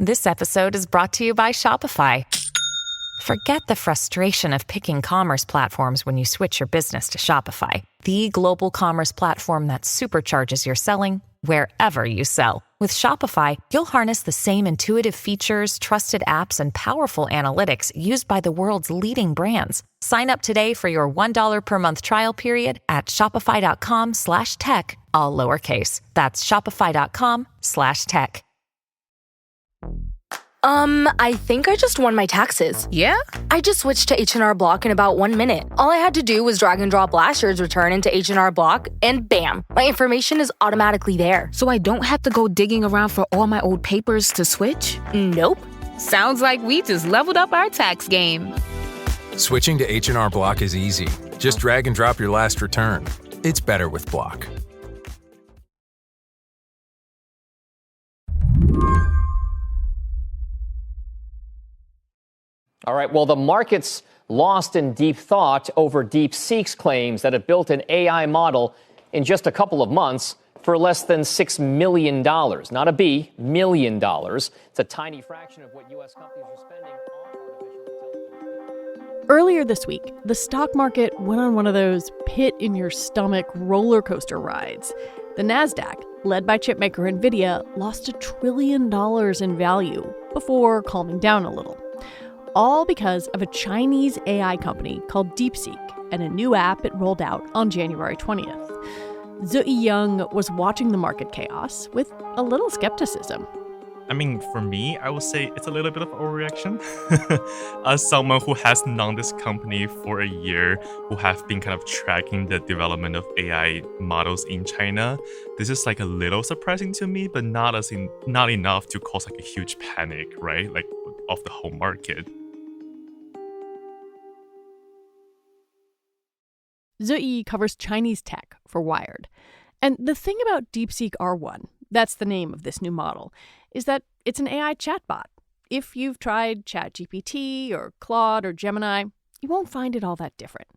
This episode is brought to you by Shopify. Forget the frustration of picking commerce platforms when you switch your business to Shopify, the global commerce platform that supercharges your selling wherever you sell. With Shopify, you'll harness the same intuitive features, trusted apps, and powerful analytics used by the world's leading brands. Sign up today for your $1 per month trial period at shopify.com/tech, all lowercase. That's shopify.com/tech. I think I just won my taxes. Yeah? I just switched to H&R Block in about 1 minute. All I had to do was drag and drop last year's return into H&R Block, and bam, my information is automatically there. So I don't have to go digging around for all my old papers to switch? Nope. Sounds like we just leveled up our tax game. Switching to H&R Block is easy. Just drag and drop your last return. It's better with Block. All right, well, the market's lost in deep thought over DeepSeek's claims that it built an AI model in just a couple of months for less than $6 million. Not a B, $1 million. It's a tiny fraction of what U.S. companies are spending on artificial intelligence. Earlier this week, the stock market went on one of those pit-in-your-stomach roller coaster rides. The Nasdaq, led by chipmaker NVIDIA, lost $1 trillion in value before calming down a little. All because of a Chinese AI company called DeepSeek and a new app it rolled out on January 20th. Zeyi Yang was watching the market chaos with a little skepticism. I mean, for me, I would say it's a little bit of overreaction. As someone who has known this company for a year, who have been kind of tracking the development of AI models in China, this is like a little surprising to me, but not enough to cause like a huge panic, right? Like of the whole market. Zeyi covers Chinese tech for Wired. And the thing about DeepSeek R1, that's the name of this new model, is that it's an AI chatbot. If you've tried ChatGPT or Claude or Gemini, you won't find it all that different.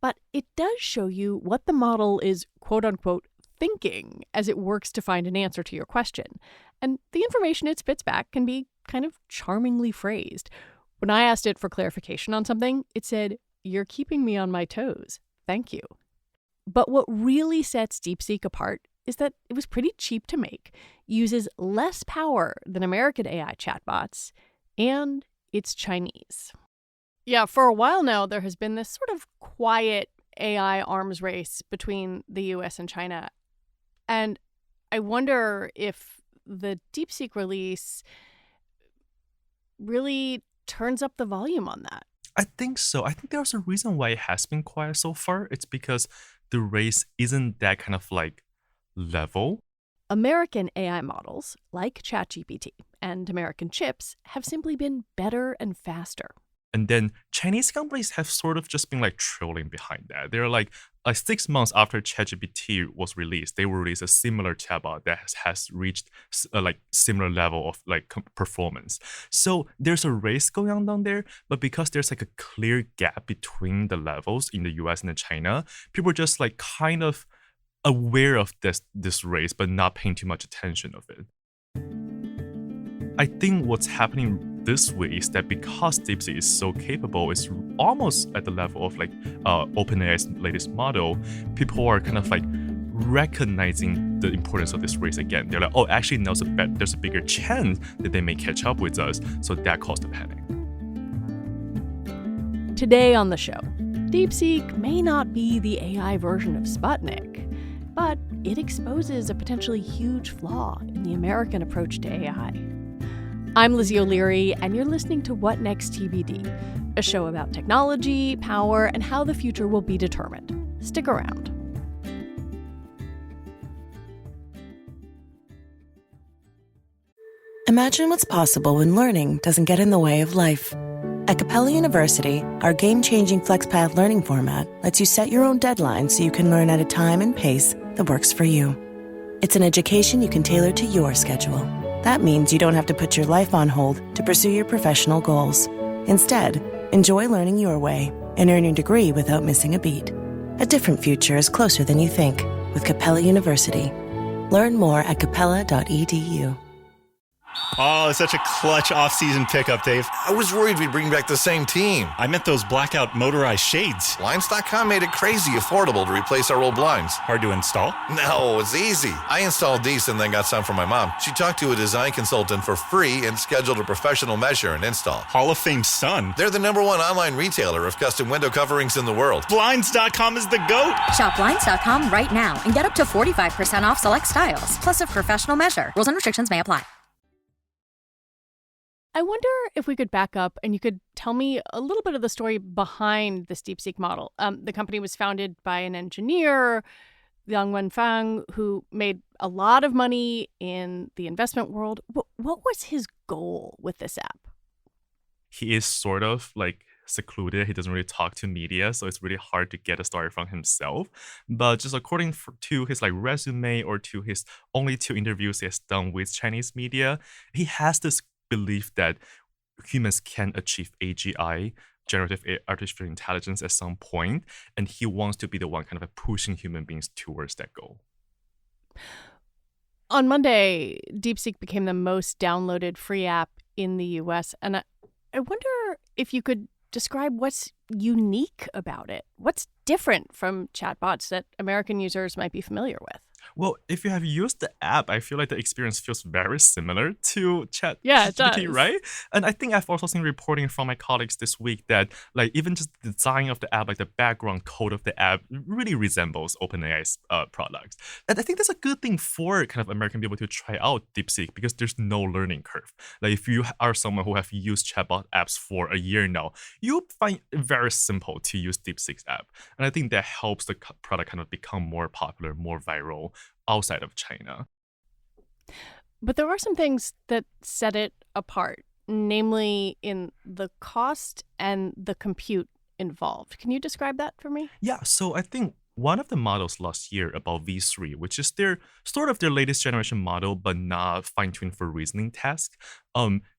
But it does show you what the model is, quote-unquote, thinking as it works to find an answer to your question. And the information it spits back can be kind of charmingly phrased. When I asked it for clarification on something, it said, "You're keeping me on my toes. Thank you." But what really sets DeepSeek apart is that it was pretty cheap to make, uses less power than American AI chatbots, and it's Chinese. Yeah, for a while now, there has been this sort of quiet AI arms race between the US and China. And I wonder if the DeepSeek release really turns up the volume on that. I think so. I think there's a reason why it has been quiet so far. It's because the race isn't that kind of like level. American AI models, like ChatGPT and American chips, have simply been better and faster. And then Chinese companies have sort of just been like trailing behind that. They're like 6 months after ChatGPT was released, they will release a similar chatbot that has reached like similar level of like performance. So there's a race going on down there, but because there's like a clear gap between the levels in the US and China, people are just like kind of aware of this race, but not paying too much attention of it. I think what's happening this way is that because DeepSeek is so capable, it's almost at the level of like OpenAI's latest model, people are kind of like recognizing the importance of this race again. They're like, oh, actually, there's a bigger chance that they may catch up with us. So that caused the panic. Today on the show, DeepSeek may not be the AI version of Sputnik, but it exposes a potentially huge flaw in the American approach to AI. I'm Lizzie O'Leary, and you're listening to What Next TBD, a show about technology, power, and how the future will be determined. Stick around. Imagine what's possible when learning doesn't get in the way of life. At Capella University, our game-changing FlexPath learning format lets you set your own deadlines so you can learn at a time and pace that works for you. It's an education you can tailor to your schedule. That means you don't have to put your life on hold to pursue your professional goals. Instead, enjoy learning your way and earn your degree without missing a beat. A different future is closer than you think with Capella University. Learn more at capella.edu. Oh, it's such a clutch off-season pickup, Dave. I was worried we'd bring back the same team. I meant those blackout motorized shades. Blinds.com made it crazy affordable to replace our old blinds. Hard to install? No, it's easy. I installed these and then got some for my mom. She talked to a design consultant for free and scheduled a professional measure and install. Hall of Fame son. They're the #1 online retailer of custom window coverings in the world. Blinds.com is the GOAT. Shop Blinds.com right now and get up to 45% off select styles, plus a professional measure. Rules and restrictions may apply. I wonder if we could back up and you could tell me a little bit of the story behind this DeepSeek model. The company was founded by an engineer, Yang Wenfang, who made a lot of money in the investment world. What was his goal with this app? He is sort of like secluded. He doesn't really talk to media, so it's really hard to get a story from himself. But just according to his resume or to his only 2 interviews he has done with Chinese media, he has this belief that humans can achieve AGI, generative artificial intelligence, at some point, and he wants to be the one kind of pushing human beings towards that goal. On Monday, DeepSeek became the most downloaded free app in the US, and I wonder if you could describe what's unique about it. What's different from chatbots that American users might be familiar with? Well, if you have used the app, I feel like the experience feels very similar to ChatGPT, Yeah, it does. right? And I think I've also seen reporting from my colleagues this week that even just the design of the app, the background code of the app, really resembles OpenAI's products. And I think that's a good thing for kind of American people to try out DeepSeek because there's no learning curve. If you are someone who have used chatbot apps for a year now, you'll find it very simple to use DeepSeek's app. And I think that helps the product kind of become more popular, more viral outside of China. But there are some things that set it apart, namely in the cost and the compute involved. Can you describe that for me? Yeah, so I think one of the models last year about V3, which is their sort of their latest generation model, but not fine-tuned for reasoning tasks,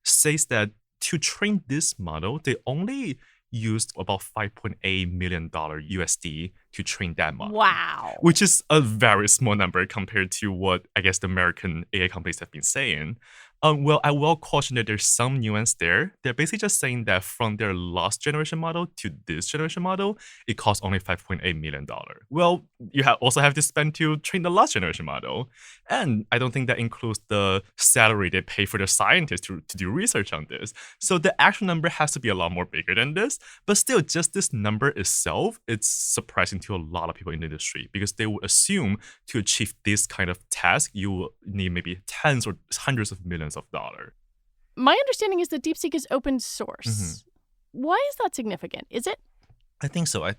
says that to train this model, they only used about $5.8 million USD to train that model. Wow. Which is a very small number compared to what I guess the American AI companies have been saying. Well, I will caution that there's some nuance there. They're basically just saying that from their last generation model to this generation model, it costs only $5.8 million. Well, you also have to spend to train the last generation model. And I don't think that includes the salary they pay for the scientists to do research on this. So the actual number has to be a lot more bigger than this. But still, just this number itself, it's surprising to a lot of people in the industry because they would assume to achieve this kind of task, you will need maybe tens or hundreds of millions of dollars. My understanding is that DeepSeek is open source. Mm-hmm. Why is that significant? Is it? I think so. I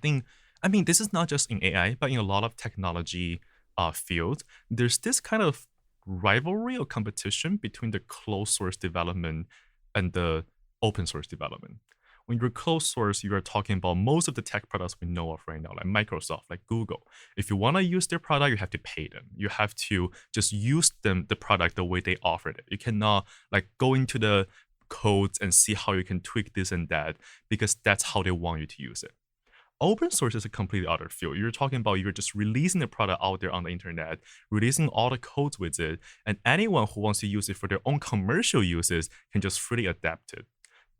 mean, this is not just in AI, but in a lot of technology fields. There's this kind of rivalry or competition between the closed source development and the open source development. When you're closed source, you are talking about most of the tech products we know of right now, like Microsoft, like Google. If you want to use their product, you have to pay them. You have to just use the product the way they offered it. You cannot go into the codes and see how you can tweak this and that because that's how they want you to use it. Open source is a completely other field. You're talking about you're just releasing the product out there on the internet, releasing all the codes with it, and anyone who wants to use it for their own commercial uses can just freely adapt it.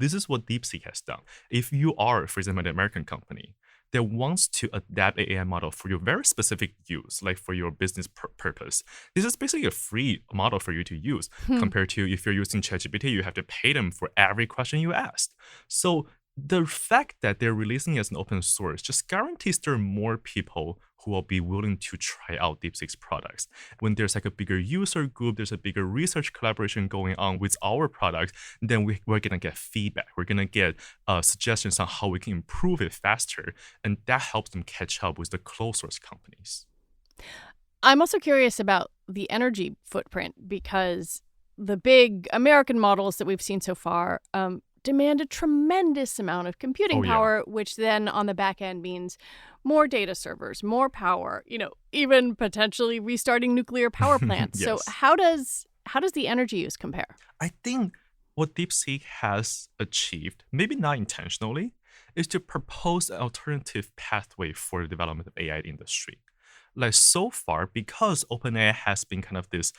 This is what DeepSeek has done. If you are, for example, an American company that wants to adapt an AI model for your very specific use, like for your business purpose, this is basically a free model for you to use compared to if you're using ChatGPT, you have to pay them for every question you asked. So the fact that they're releasing it as an open source just guarantees there are more people who will be willing to try out DeepSeek's products. When there's a bigger user group, there's a bigger research collaboration going on with our product, then we're going to get feedback. We're going to get suggestions on how we can improve it faster. And that helps them catch up with the closed source companies. I'm also curious about the energy footprint because the big American models that we've seen so far demand a tremendous amount of computing power, which then on the back end means more data servers, more power, even potentially restarting nuclear power plants. Yes. So how does the energy use compare? I think what DeepSeek has achieved, maybe not intentionally, is to propose an alternative pathway for the development of AI industry. So far, because OpenAI has been kind of this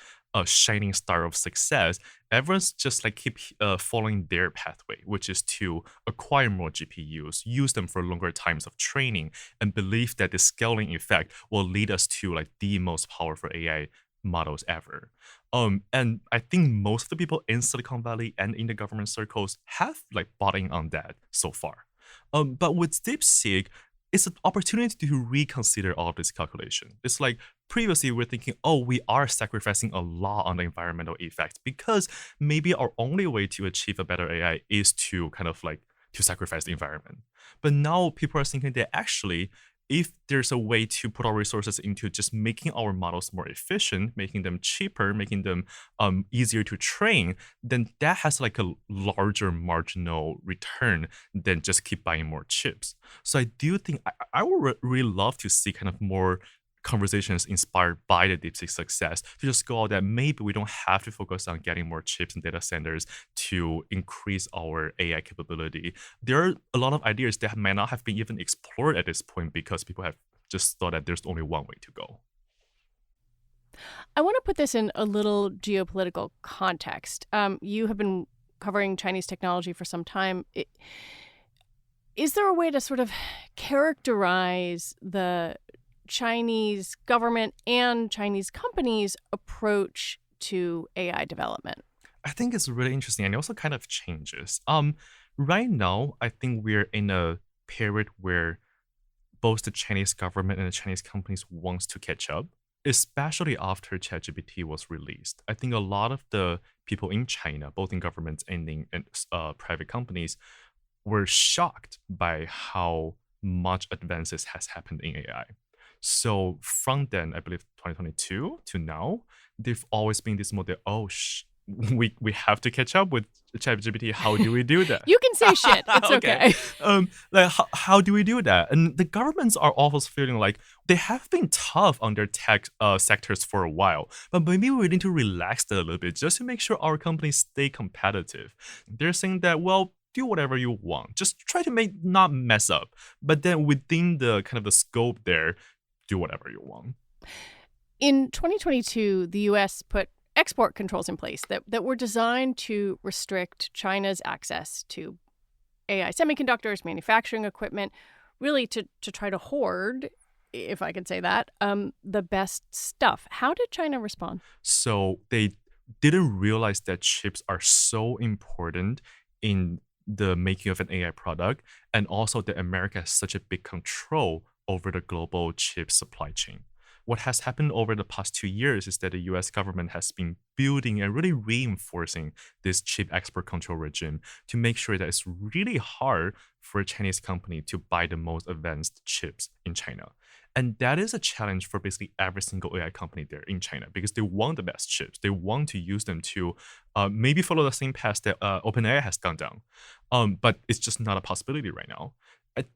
shining star of success, everyone's just like keep following their pathway, which is to acquire more GPUs, use them for longer times of training, and believe that the scaling effect will lead us to like the most powerful AI models ever. And I think most of the people in Silicon Valley and in the government circles have like bought in on that so far. But with DeepSeek, it's an opportunity to reconsider all of this calculation. It's like previously we're thinking, oh, we are sacrificing a lot on the environmental effects because maybe our only way to achieve a better AI is to kind of like to sacrifice the environment. But now people are thinking that actually, if there's a way to put our resources into just making our models more efficient, making them cheaper, making them easier to train, then that has like a larger marginal return than just keep buying more chips. So I do think I would really love to see kind of more conversations inspired by the DeepSeek success to just go out that maybe we don't have to focus on getting more chips and data centers to increase our AI capability. There are a lot of ideas that might not have been even explored at this point because people have just thought that there's only one way to go. I want to put this in a little geopolitical context. You have been covering Chinese technology for some time. Is there a way to sort of characterize the Chinese government and Chinese companies' approach to AI development? I think it's really interesting, and it also kind of changes. Right now, I think we're in a period where both the Chinese government and the Chinese companies wants to catch up, especially after ChatGPT was released. I think a lot of the people in China, both in governments and in private companies, were shocked by how much advances has happened in AI. So from then, I believe 2022 to now, there've always been this model, we have to catch up with ChatGPT. How do we do that? You can say shit. It's okay. Like how do we do that? And the governments are almost feeling like they have been tough on their tech sectors for a while, but maybe we need to relax that a little bit just to make sure our companies stay competitive. They're saying that, well, do whatever you want. Just try to not mess up. But then within the kind of the scope there, do whatever you want. In 2022, the U.S. put export controls in place that were designed to restrict China's access to AI semiconductors, manufacturing equipment, really to try to hoard, if I could say that, the best stuff. How did China respond? So they didn't realize that chips are so important in the making of an AI product, and also that America has such a big control over the global chip supply chain. What has happened over the past 2 years is that the US government has been building and really reinforcing this chip export control regime to make sure that it's really hard for a Chinese company to buy the most advanced chips in China. And that is a challenge for basically every single AI company there in China because they want the best chips. They want to use them to maybe follow the same path that OpenAI has gone down. But it's just not a possibility right now.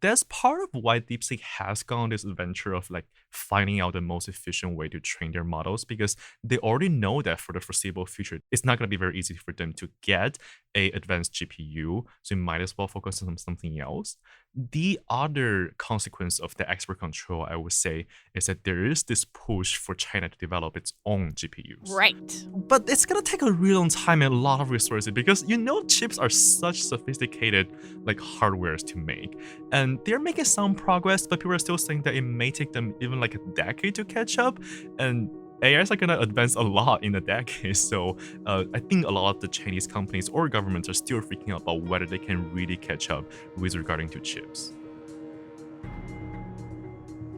That's part of why DeepSeek has gone on this adventure of like finding out the most efficient way to train their models because they already know that for the foreseeable future, it's not going to be very easy for them to get a advanced GPU. So you might as well focus on something else. The other consequence of the export control, I would say, is that there is this push for China to develop its own GPUs. Right. But it's going to take a real long time and a lot of resources because chips are such sophisticated like hardwares to make. And they're making some progress, but people are still saying that it may take them even like a decade to catch up. And AIs are going to advance a lot in a decade. So I think a lot of the Chinese companies or governments are still freaking out about whether they can really catch up with regarding to chips.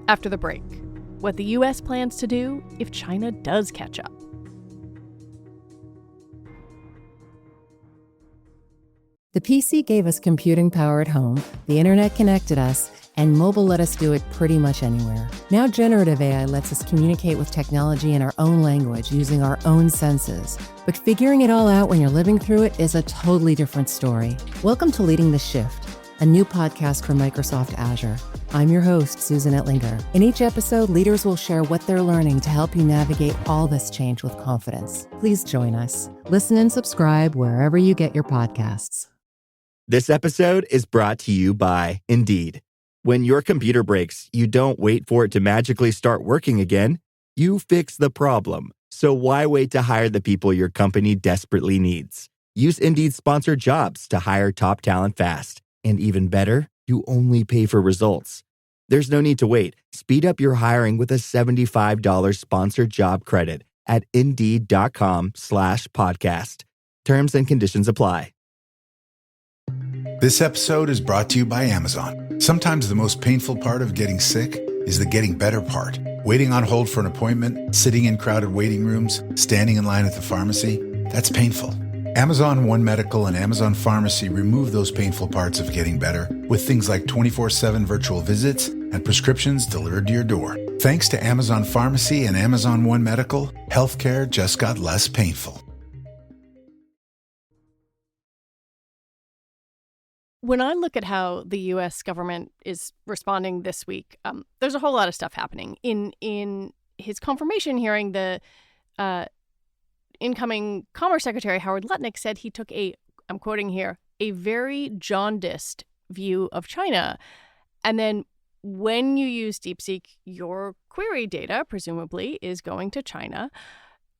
After the break, what the U.S. plans to do if China does catch up. The PC gave us computing power at home, the internet connected us, and mobile let us do it pretty much anywhere. Now generative AI lets us communicate with technology in our own language using our own senses. But figuring it all out when you're living through it is a totally different story. Welcome to Leading the Shift, a new podcast from Microsoft Azure. I'm your host, Susan Ettlinger. In each episode, leaders will share what they're learning to help you navigate all this change with confidence. Please join us. Listen and subscribe wherever you get your podcasts. This episode is brought to you by Indeed. When your computer breaks, you don't wait for it to magically start working again. You fix the problem. So why wait to hire the people your company desperately needs? Use Indeed's sponsored jobs to hire top talent fast. And even better, you only pay for results. There's no need to wait. Speed up your hiring with a $75 sponsored job credit at Indeed.com/podcast. Terms and conditions apply. This episode is brought to you by Amazon. Sometimes the most painful part of getting sick is the getting better part. Waiting on hold for an appointment, sitting in crowded waiting rooms, standing in line at the pharmacy, that's painful. Amazon One Medical and Amazon Pharmacy remove those painful parts of getting better with things like 24/7 virtual visits and prescriptions delivered to your door. Thanks to Amazon Pharmacy and Amazon One Medical, healthcare just got less painful. When I look at how the U.S. government is responding this week, there's a whole lot of stuff happening. In his confirmation hearing, the incoming Commerce Secretary Howard Lutnick said he took I'm quoting here, a very jaundiced view of China. And then when you use DeepSeek, your query data, presumably, is going to China.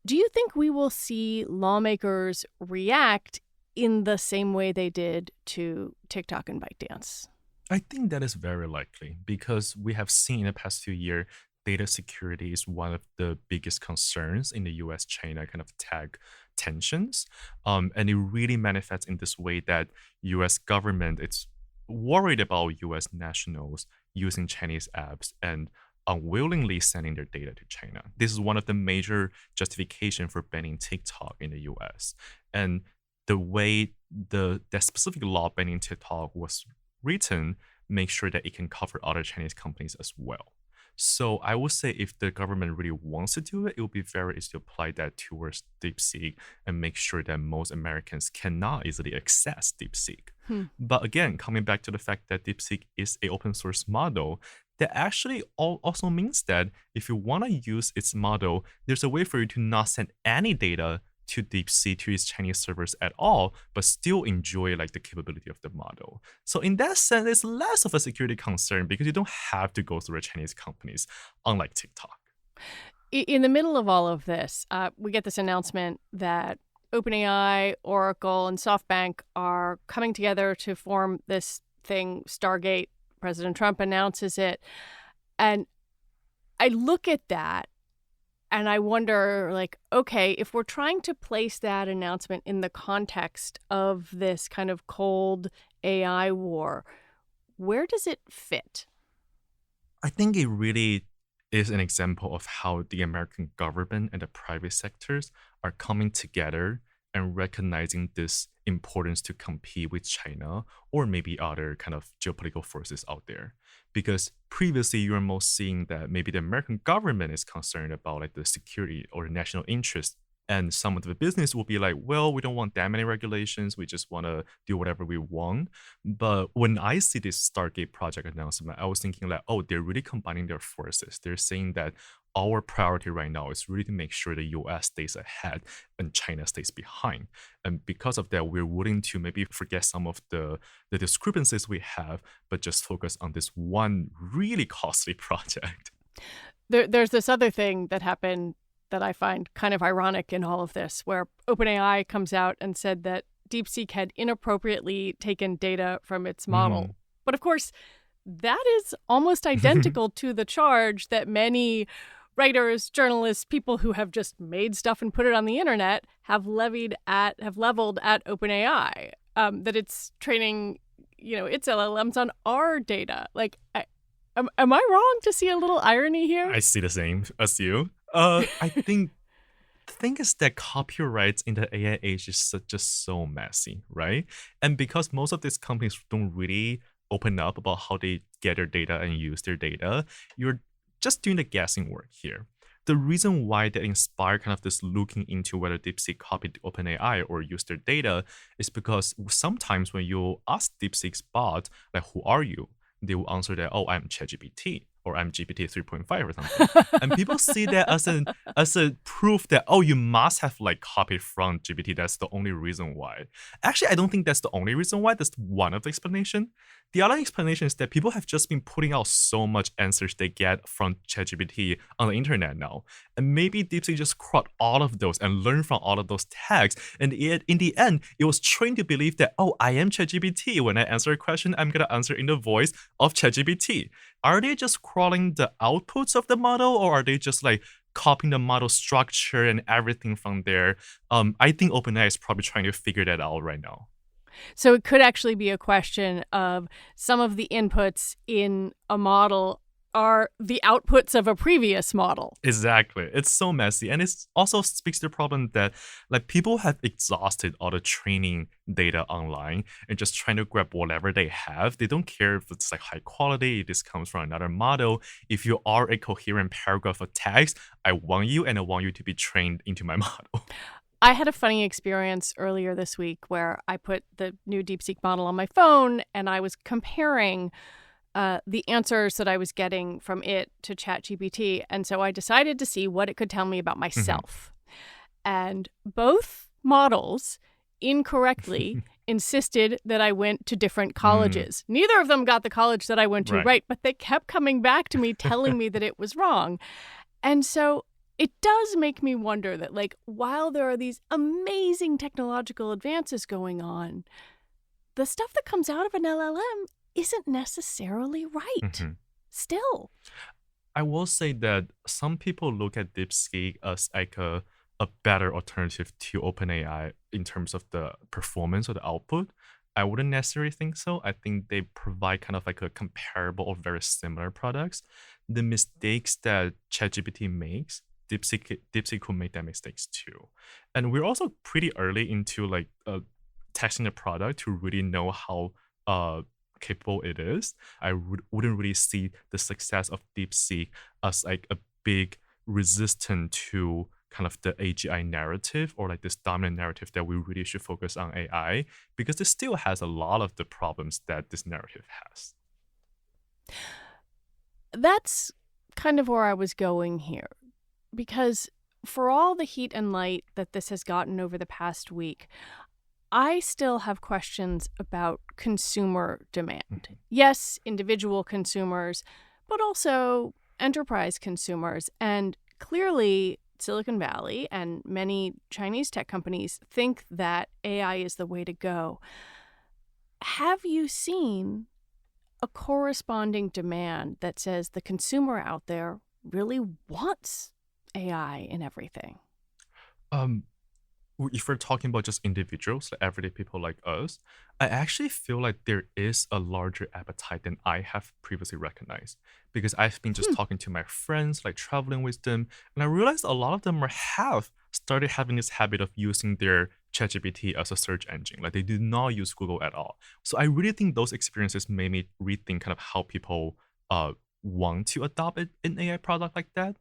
Do you think we will see lawmakers react in the same way they did to TikTok and ByteDance? I think that is very likely because we have seen in the past few years, data security is one of the biggest concerns in the US-China kind of tech tensions. And it really manifests in this way that US government is worried about US nationals using Chinese apps and unwillingly sending their data to China. This is one of the major justification for banning TikTok in the US. And the way that specific law banning TikTok was written makes sure that it can cover other Chinese companies as well. So I would say if the government really wants to do it would be very easy to apply that towards DeepSeek and make sure that most Americans cannot easily access DeepSeek. But again, coming back to the fact that DeepSeek is an open source model, that actually also means that if you want to use its model, there's a way for you to not send any data to DeepSeek, to its Chinese servers at all, but still enjoy like the capability of the model. So in that sense, it's less of a security concern because you don't have to go through Chinese companies, unlike TikTok. In the middle of all of this, we get this announcement that OpenAI, Oracle, and SoftBank are coming together to form this thing, Stargate. President Trump announces it. And I look at that and I wonder, like, okay, if we're trying to place that announcement in the context of this kind of cold AI war, where does it fit? I think it really is an example of how the American government and the private sectors are coming together and recognizing this importance to compete with China or maybe other kind of geopolitical forces out there. Because previously you were most seeing that maybe the American government is concerned about like the security or the national interest. And some of the business will be like, well, we don't want that many regulations. We just want to do whatever we want. But when I see this Stargate project announcement, I was thinking like, oh, they're really combining their forces. They're saying that our priority right now is really to make sure the US stays ahead and China stays behind. And because of that, we're willing to maybe forget some of the discrepancies we have, but just focus on this one really costly project. There's this other thing that happened that I find kind of ironic in all of this, where OpenAI comes out and said that DeepSeek had inappropriately taken data from its model. But of course, that is almost identical to the charge that many writers, journalists, people who have just made stuff and put it on the internet have leveled at OpenAI, that it's training, its LLMs on our data. Like, am I wrong to see a little irony here? I see the same as you. I think the thing is that copyrights in the AI age is just so messy, right? And because most of these companies don't really open up about how they get their data and use their data, you're just doing the guessing work here. The reason why that inspired kind of this looking into whether DeepSeek copied OpenAI or used their data is because sometimes when you ask DeepSeek's bot, like, who are you? They will answer that, oh, I'm ChatGPT. or I'm GPT 3.5 or something. And people see that as a proof that, oh, you must have like copied from GPT. That's the only reason why. Actually, I don't think that's the only reason why. That's one of the explanation. The other explanation is that people have just been putting out so much answers they get from ChatGPT on the internet now. And maybe DeepSeek just caught all of those and learned from all of those tags. And in the end, it was trained to believe that, oh, I am ChatGPT. When I answer a question, I'm going to answer in the voice of ChatGPT. Are they just crawling the outputs of the model, or are they just like copying the model structure and everything from there? I think OpenAI is probably trying to figure that out right now. So it could actually be a question of some of the inputs in a model are the outputs of a previous model. Exactly. It's so messy. And it also speaks to the problem that like people have exhausted all the training data online and just trying to grab whatever they have. They don't care if it's like high quality, if this comes from another model. If you are a coherent paragraph of text, I want you and I want you to be trained into my model. I had a funny experience earlier this week where I put the new DeepSeek model on my phone and I was comparing the answers that I was getting from it to ChatGPT. And so I decided to see what it could tell me about myself. And both models incorrectly insisted that I went to different colleges. Neither of them got the college that I went to right, but they kept coming back to me telling me that it was wrong. And so it does make me wonder that, like, while there are these amazing technological advances going on, the stuff that comes out of an LLM isn't necessarily right. Still. I will say that some people look at DeepSeek as like a better alternative to OpenAI in terms of the performance or the output. I wouldn't necessarily think so. I think they provide kind of like a comparable or very similar products. The mistakes that ChatGPT makes, DeepSeek could make that mistakes too. And we're also pretty early into like testing the product to really know how capable it is. I wouldn't really see the success of DeepSeek as like a big resistance to kind of the AGI narrative or like this dominant narrative that we really should focus on AI, because it still has a lot of the problems that this narrative has. That's kind of where I was going here, because for all the heat and light that this has gotten over the past week, I still have questions about consumer demand. Yes, individual consumers, but also enterprise consumers. And clearly, Silicon Valley and many Chinese tech companies think that AI is the way to go. Have you seen a corresponding demand that says the consumer out there really wants AI in everything? If we're talking about just individuals, like everyday people like us, I actually feel like there is a larger appetite than I have previously recognized, because I've been just talking to my friends, like traveling with them, and I realized a lot of them have started having this habit of using their ChatGPT as a search engine. Like they do not use Google at all. So I really think those experiences made me rethink kind of how people want to adopt an AI product like that.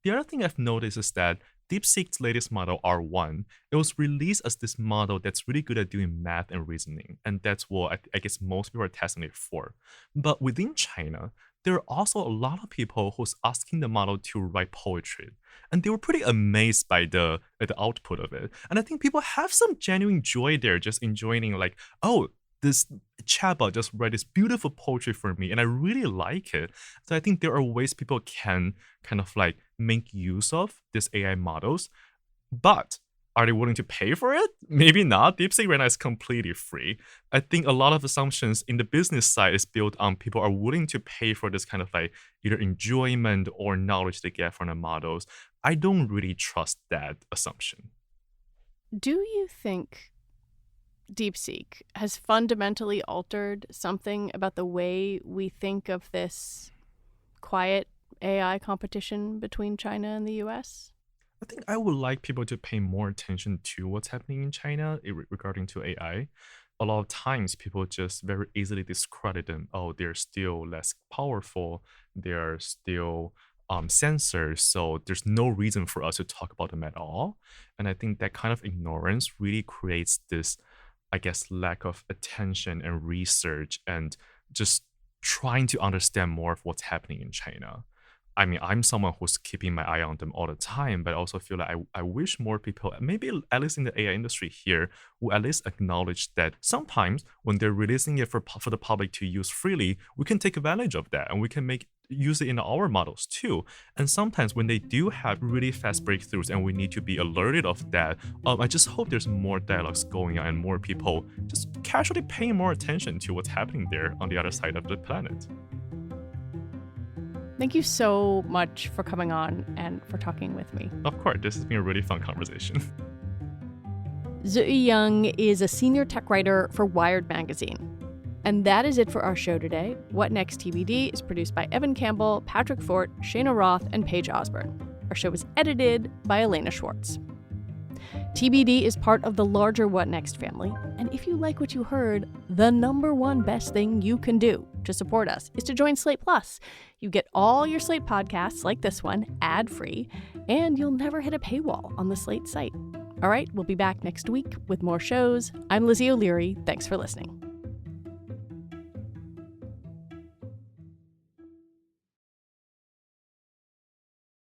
The other thing I've noticed is that DeepSeek's latest model, R1, it was released as this model that's really good at doing math and reasoning. And that's what I guess most people are testing it for. But within China, there are also a lot of people who's asking the model to write poetry. And they were pretty amazed by the output of it. And I think people have some genuine joy there, just enjoying like, oh, this chatbot just write this beautiful poetry for me, and I really like it. So I think there are ways people can kind of like make use of these AI models, but are they willing to pay for it? Maybe not. DeepSeek right now is completely free. I think a lot of assumptions in the business side is built on people are willing to pay for this kind of like either enjoyment or knowledge they get from the models. I don't really trust that assumption. Do you think DeepSeek has fundamentally altered something about the way we think of this quiet AI competition between China and the US? I think I would like people to pay more attention to what's happening in China regarding to AI. A lot of times people just very easily discredit them. Oh, they're still less powerful. They're still sensors. So there's no reason for us to talk about them at all. And I think that kind of ignorance really creates this, I guess, lack of attention and research and just trying to understand more of what's happening in China. I mean, I'm someone who's keeping my eye on them all the time, but I also feel like I wish more people, maybe at least in the AI industry here, will at least acknowledge that sometimes when they're releasing it for the public to use freely, we can take advantage of that and we can use it in our models too. And sometimes when they do have really fast breakthroughs and we need to be alerted of that, I just hope there's more dialogues going on and more people just casually paying more attention to what's happening there on the other side of the planet. Thank you so much for coming on and for talking with me. Of course, this has been a really fun conversation. Zeyi Yang is a senior tech writer for Wired magazine. And that is it for our show today. What Next TBD is produced by Evan Campbell, Patrick Fort, Cheyna Roth, and Paige Osborne. Our show is edited by Elena Schwartz. TBD is part of the larger What Next family, and if you like what you heard, the number one best thing you can do to support us is to join Slate Plus. You get all your Slate podcasts, like this one, ad-free, and you'll never hit a paywall on the Slate site. All right, we'll be back next week with more shows. I'm Lizzie O'Leary. Thanks for listening.